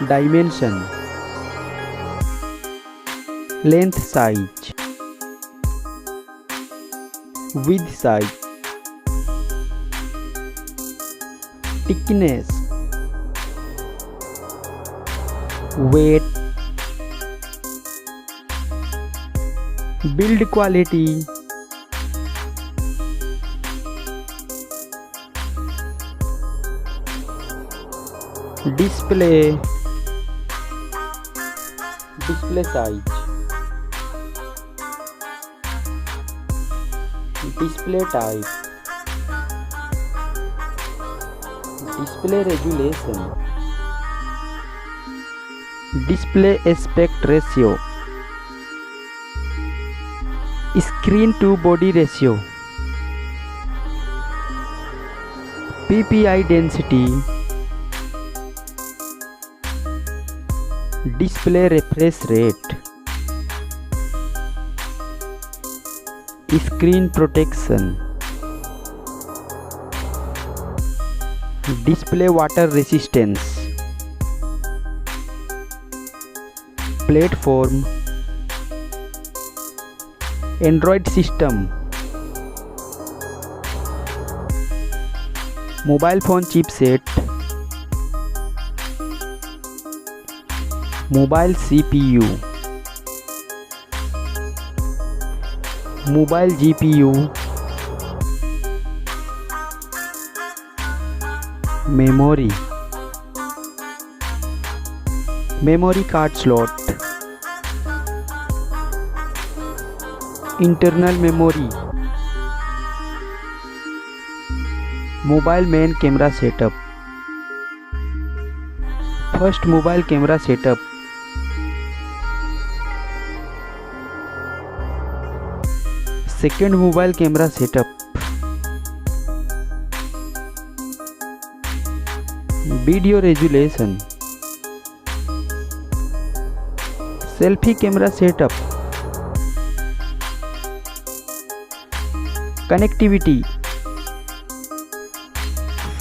dimension, length size, width size, thickness, weight, build quality, display size, display type, display resolution, display aspect ratio, screen to body ratio, PPI density, display refresh rate, screen protection, display water resistance, platform, Android system, mobile phone chipset, mobile CPU, mobile GPU, memory card slot, internal memory, mobile main camera setup, first mobile camera setup, second mobile camera setup, video resolution, selfie camera setup, connectivity,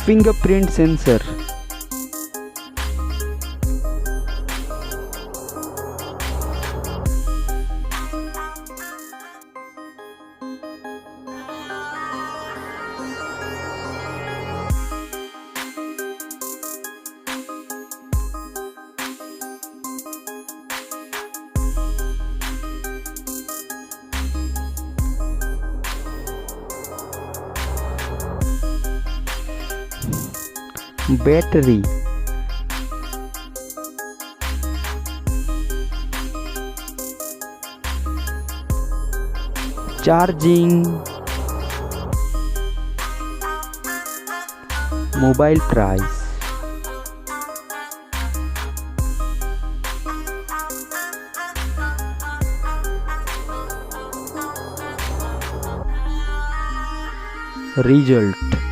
fingerprint sensor, battery, charging, mobile price, result.